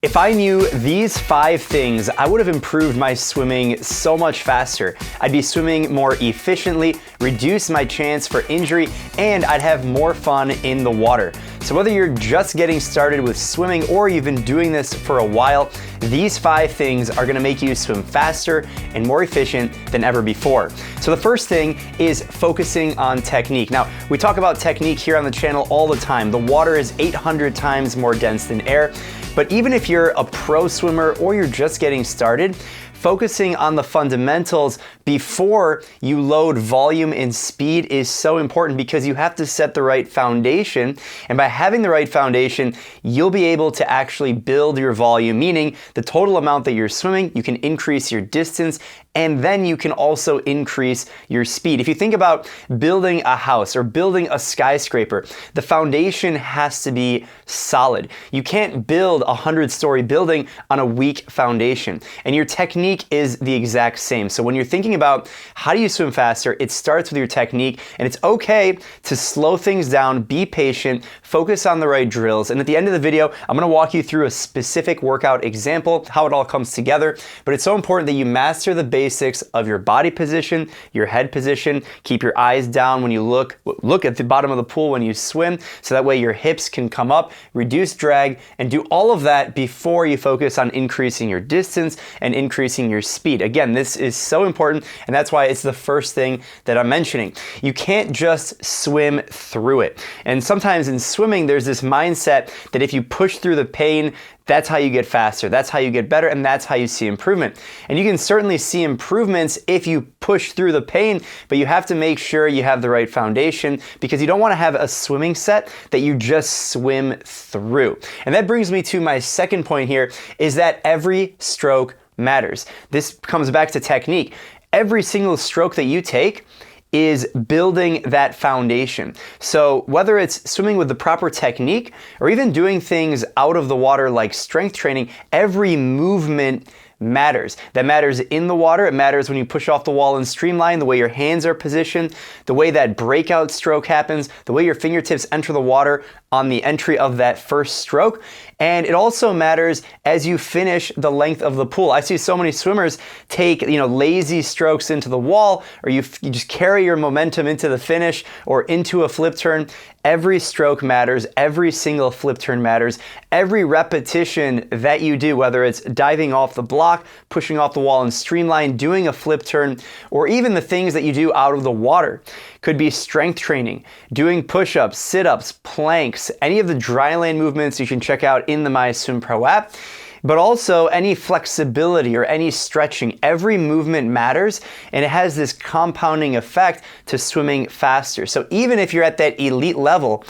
If I knew these 5 things, I would have improved my swimming so much faster. I'd be swimming more efficiently, reduce my chance for injury, and I'd have more fun in the water. So whether you're just getting started with swimming or you've been doing this for a while, these 5 things are gonna make you swim faster and more efficient than ever before. So the first thing is focusing on technique. Now, we talk about technique here on the channel all the time. The water is 800 times more dense than air. But even if you're a pro swimmer or you're just getting started, focusing on the fundamentals before you load volume and speed is so important because you have to set the right foundation. And by having the right foundation, you'll be able to actually build your volume, meaning the total amount that you're swimming, you can increase your distance, and then you can also increase your speed. If you think about building a house or building a skyscraper, the foundation has to be solid. You can't build a 100-story building on a weak foundation. And your technique is the exact same. So when you're thinking about how do you swim faster, it starts with your technique, and it's okay to slow things down, be patient, focus on the right drills. And at the end of the video, I'm gonna walk you through a specific workout example, how it all comes together. But it's so important that you master the basics of your body position, your head position, keep your eyes down when you look at the bottom of the pool when you swim, so that way your hips can come up, reduce drag, and do all of that before you focus on increasing your distance and increasing your speed. Again, this is so important, and that's why it's the first thing that I'm mentioning. You can't just swim through it. And sometimes in swimming, there's this mindset that if you push through the pain, that's how you get faster, that's how you get better, and that's how you see improvement. And you can certainly see improvements if you push through the pain, but you have to make sure you have the right foundation because you don't want to have a swimming set that you just swim through. And that brings me to my second point here, is that every stroke matters. This comes back to technique. Every single stroke that you take is building that foundation. So whether it's swimming with the proper technique or even doing things out of the water like strength training, every movement matters. That matters in the water. It matters when you push off the wall and streamline, the way your hands are positioned, the way that breakout stroke happens, the way your fingertips enter the water on the entry of that first stroke. And it also matters as you finish the length of the pool. I see so many swimmers take, lazy strokes into the wall, or you just carry your momentum into the finish or into a flip turn. Every stroke matters. Every single flip turn matters. Every repetition that you do, whether it's diving off the block, pushing off the wall and streamline, doing a flip turn, or even the things that you do out of the water. Could be strength training, doing push-ups, sit-ups, planks, any of the dry land movements you can check out in the MySwimPro app. But also any flexibility or any stretching. Every movement matters, and it has this compounding effect to swimming faster. So even if you're at that elite level,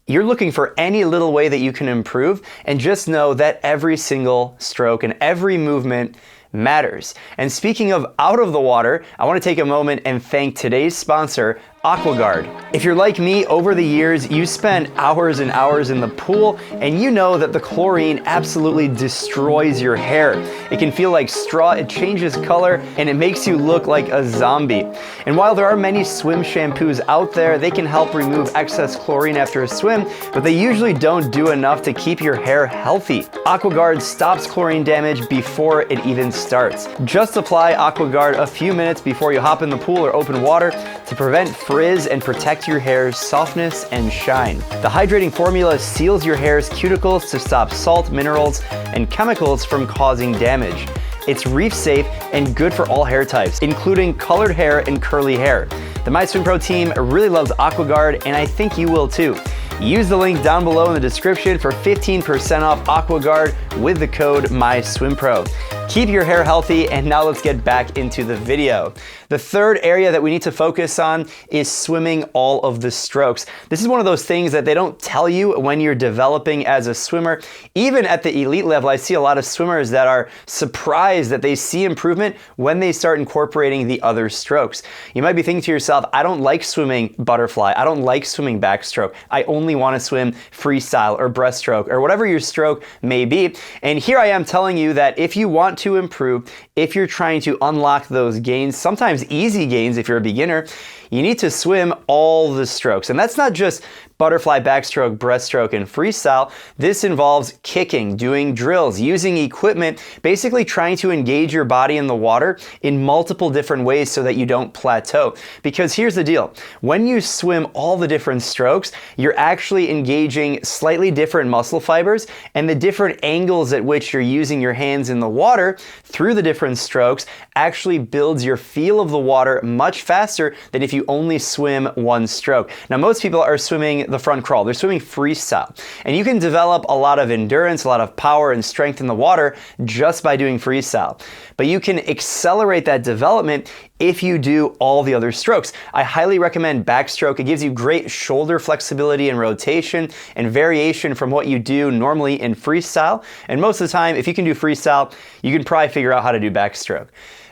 you're looking for any little way that you can improve, and just know that every single stroke and every movement matters. And speaking of out of the water, I want to take a moment and thank today's sponsor, AquaGuard. If you're like me, over the years, you spend hours and hours in the pool, and you know that the chlorine absolutely destroys your hair. It can feel like straw, it changes color, and it makes you look like a zombie. And while there are many swim shampoos out there, they can help remove excess chlorine after a swim, but they usually don't do enough to keep your hair healthy. AquaGuard stops chlorine damage before it even starts. Just apply AquaGuard a few minutes before you hop in the pool or open water to prevent frizz and protect your hair's softness and shine. The hydrating formula seals your hair's cuticles to stop salt, minerals, and chemicals from causing damage. It's reef safe and good for all hair types, including colored hair and curly hair. The MySwimPro team really loves AquaGuard, and I think you will too. Use the link down below in the description for 15% off AquaGuard with the code MySwimPro. Keep your hair healthy, and now let's get back into the video. The third area that we need to focus on is swimming all of the strokes. This is one of those things that they don't tell you when you're developing as a swimmer. Even at the elite level, I see a lot of swimmers that are surprised that they see improvement when they start incorporating the other strokes. You might be thinking to yourself, I don't like swimming butterfly. I don't like swimming backstroke. I only want to swim freestyle or breaststroke or whatever your stroke may be. And here I am telling you that if you want to improve, if you're trying to unlock those gains, sometimes easy gains if you're a beginner, you need to swim all the strokes. And that's not just butterfly, backstroke, breaststroke, and freestyle, this involves kicking, doing drills, using equipment, basically trying to engage your body in the water in multiple different ways so that you don't plateau. Because here's the deal, when you swim all the different strokes, you're actually engaging slightly different muscle fibers, and the different angles at which you're using your hands in the water through the different strokes actually builds your feel of the water much faster than if you only swim one stroke. Now, most people are swimming the front crawl. They're swimming freestyle. And you can develop a lot of endurance, a lot of power and strength in the water just by doing freestyle. But you can accelerate that development if you do all the other strokes. I highly recommend backstroke. It gives you great shoulder flexibility and rotation and variation from what you do normally in freestyle. And most of the time, if you can do freestyle, you can probably figure out how to do backstroke.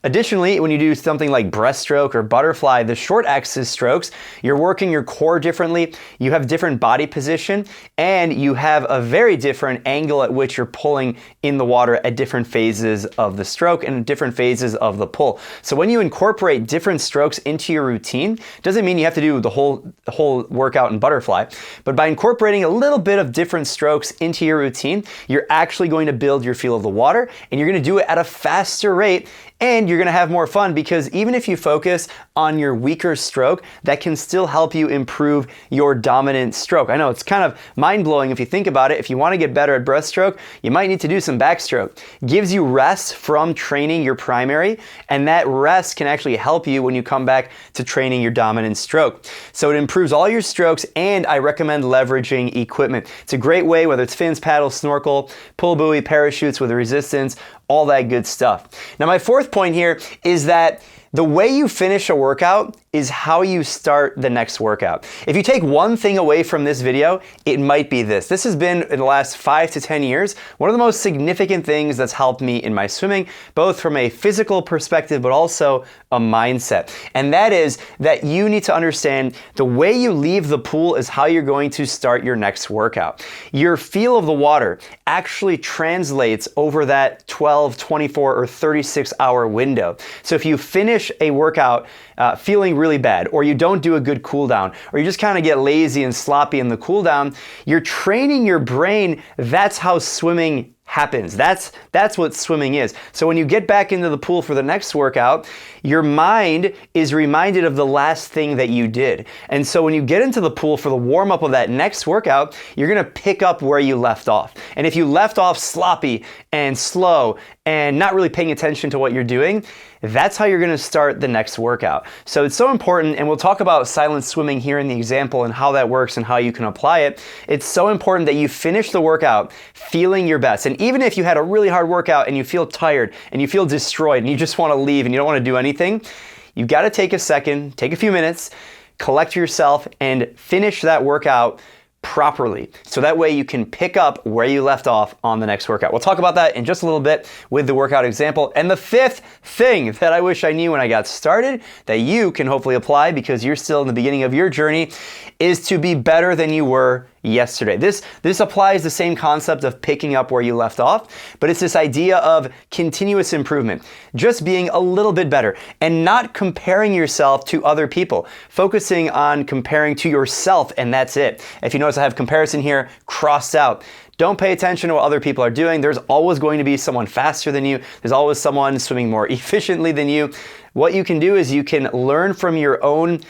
Additionally, when you do something like breaststroke or butterfly, the short axis strokes, you're working your core differently, you have different body position, and you have a very different angle at which you're pulling in the water at different phases of the stroke and different phases of the pull. So when you incorporate different strokes into your routine, doesn't mean you have to do the whole workout in butterfly, but by incorporating a little bit of different strokes into your routine, you're actually going to build your feel of the water, and you're going to do it at a faster rate. And you're gonna have more fun, because even if you focus on your weaker stroke, that can still help you improve your dominant stroke. I know it's kind of mind-blowing if you think about it. If you wanna get better at breaststroke, you might need to do some backstroke. Gives you rest from training your primary, and that rest can actually help you when you come back to training your dominant stroke. So it improves all your strokes, and I recommend leveraging equipment. It's a great way, whether it's fins, paddle, snorkel, pull buoy, parachutes with resistance, all that good stuff. Now, my fourth point here is that the way you finish a workout is how you start the next workout. If you take one thing away from this video, it might be this. This has been, in the last 5 to 10 years, one of the most significant things that's helped me in my swimming, both from a physical perspective, but also a mindset. And that is that you need to understand the way you leave the pool is how you're going to start your next workout. Your feel of the water actually translates over that 12, 24, or 36-hour window. So if you finish a workout feeling really bad, or you don't do a good cool down, or you just kind of get lazy and sloppy in the cool down, you're training your brain. That's how swimming happens. That's what swimming is. So when you get back into the pool for the next workout, your mind is reminded of the last thing that you did. And so when you get into the pool for the warm up of that next workout, you're gonna pick up where you left off. And if you left off sloppy and slow and not really paying attention to what you're doing, that's how you're gonna start the next workout. So it's so important, and we'll talk about silent swimming here in the example and how that works and how you can apply it. It's so important that you finish the workout feeling your best. And even if you had a really hard workout and you feel tired and you feel destroyed and you just wanna leave and you don't wanna do anything, you've gotta take a second, take a few minutes, collect yourself, and finish that workout properly. So that way you can pick up where you left off on the next workout. We'll talk about that in just a little bit with the workout example. And the fifth thing that I wish I knew when I got started that you can hopefully apply because you're still in the beginning of your journey is to be better than you were yesterday. This applies the same concept of picking up where you left off, but it's this idea of continuous improvement, just being a little bit better and not comparing yourself to other people, focusing on comparing to yourself, and that's it. If you notice, I have comparison here crossed out. Don't pay attention to what other people are doing. There's always going to be someone faster than you. There's always someone swimming more efficiently than you. What you can do is you can learn from your own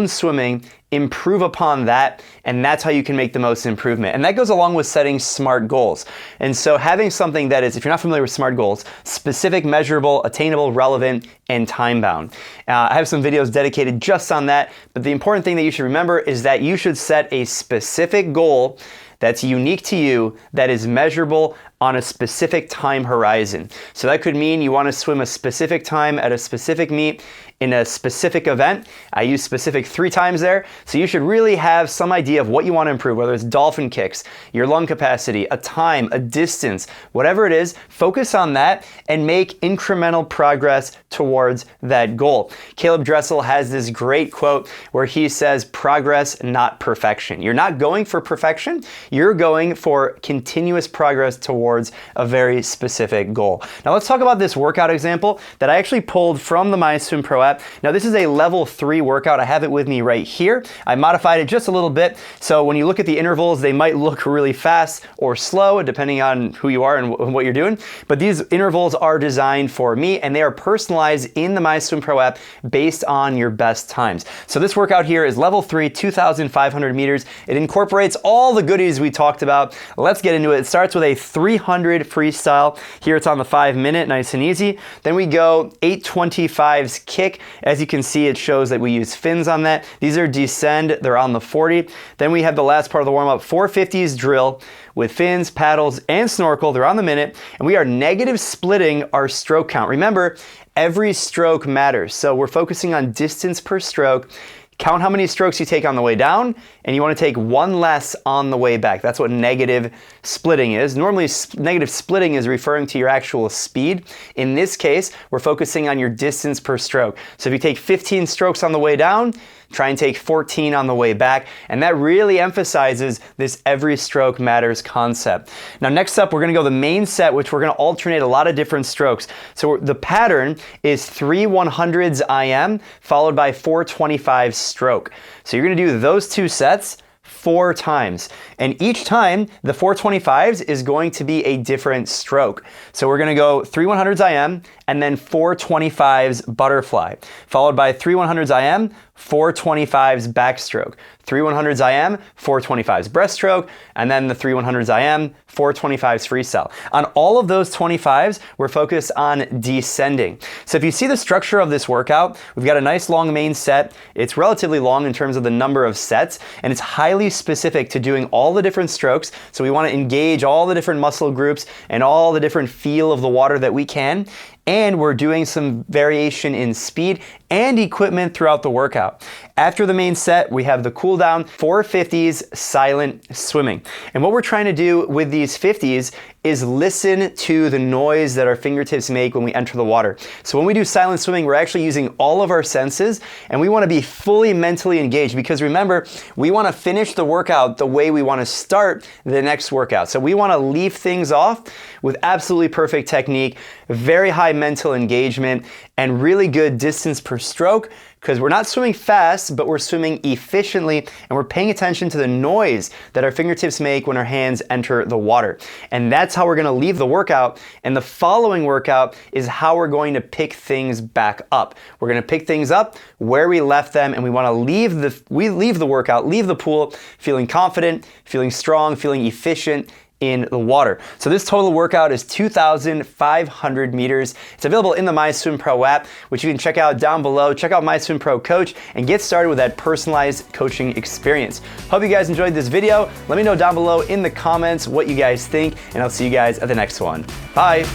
swimming, improve upon that, and that's how you can make the most improvement. And that goes along with setting SMART goals. And so having something that is, if you're not familiar with SMART goals, specific, measurable, attainable, relevant, and time-bound. I have some videos dedicated just on that, but the important thing that you should remember is that you should set a specific goal that's unique to you, that is measurable on a specific time horizon. So that could mean you want to swim a specific time at a specific meet in a specific event. I use specific 3 times there. So you should really have some idea of what you want to improve, whether it's dolphin kicks, your lung capacity, a time, a distance, whatever it is, focus on that and make incremental progress towards that goal. Caleb Dressel has this great quote where he says, progress, not perfection. You're not going for perfection, you're going for continuous progress towards a very specific goal. Now let's talk about this workout example that I actually pulled from the MySwimPro app. Now this is a level 3 workout. I have it with me right here. I modified it just a little bit. So when you look at the intervals, they might look really fast or slow, depending on who you are and what you're doing. But these intervals are designed for me, and they are personalized in the MySwimPro app based on your best times. So this workout here is level 3, 2,500 meters. It incorporates all the goodies we talked about. Let's get into it. It starts with a 300 freestyle. Here it's on the 5-minute, nice and easy. Then we go 825s kick. As you can see, it shows that we use fins on that. These are descend, they're on the 40. Then we have the last part of the warm-up, 450s drill with fins, paddles, and snorkel. They're on the minute, and we are negative splitting our stroke count. Remember, every stroke matters. So we're focusing on distance per stroke. Count how many strokes you take on the way down, and you want to take one less on the way back. That's what negative splitting is. Normally, negative splitting is referring to your actual speed. In this case, we're focusing on your distance per stroke. So if you take 15 strokes on the way down, try and take 14 on the way back, and that really emphasizes this every stroke matters concept. Now next up, we're gonna go the main set, which we're gonna alternate a lot of different strokes. So the pattern is 3 100s IM followed by 425 stroke. So you're gonna do those 2 sets 4 times. And each time, the 425s is going to be a different stroke. So we're gonna go 3 100s IM and then 425s butterfly, followed by 3 100s IM, 425s backstroke, 3 100s IM, 425s breaststroke, and then the 3 100s IM, 425s freestyle. On all of those 25s, we're focused on descending. So if you see the structure of this workout, we've got a nice long main set. It's relatively long in terms of the number of sets, and it's highly specific to doing all the different strokes. So we want to engage all the different muscle groups and all the different feel of the water that we can. And we're doing some variation in speed and equipment throughout the workout. After the main set, we have the cool down, 450s silent swimming. And what we're trying to do with these 50s is listen to the noise that our fingertips make when we enter the water. So when we do silent swimming, we're actually using all of our senses, and we want to be fully mentally engaged, because remember, we want to finish the workout the way we want to start the next workout. So we want to leave things off with absolutely perfect technique, very high mental engagement, and really good distance per stroke, because we're not swimming fast, but we're swimming efficiently, and we're paying attention to the noise that our fingertips make when our hands enter the water. And that's how we're gonna leave the workout, and the following workout is how we're going to pick things back up. We're gonna pick things up where we left them, and we wanna leave the workout, leave the pool feeling confident, feeling strong, feeling efficient in the water. So this total workout is 2,500 meters. It's available in the MySwimPro app, which you can check out down below. Check out MySwimPro Coach and get started with that personalized coaching experience. Hope you guys enjoyed this video. Let me know down below in the comments what you guys think, and I'll see you guys at the next one. Bye.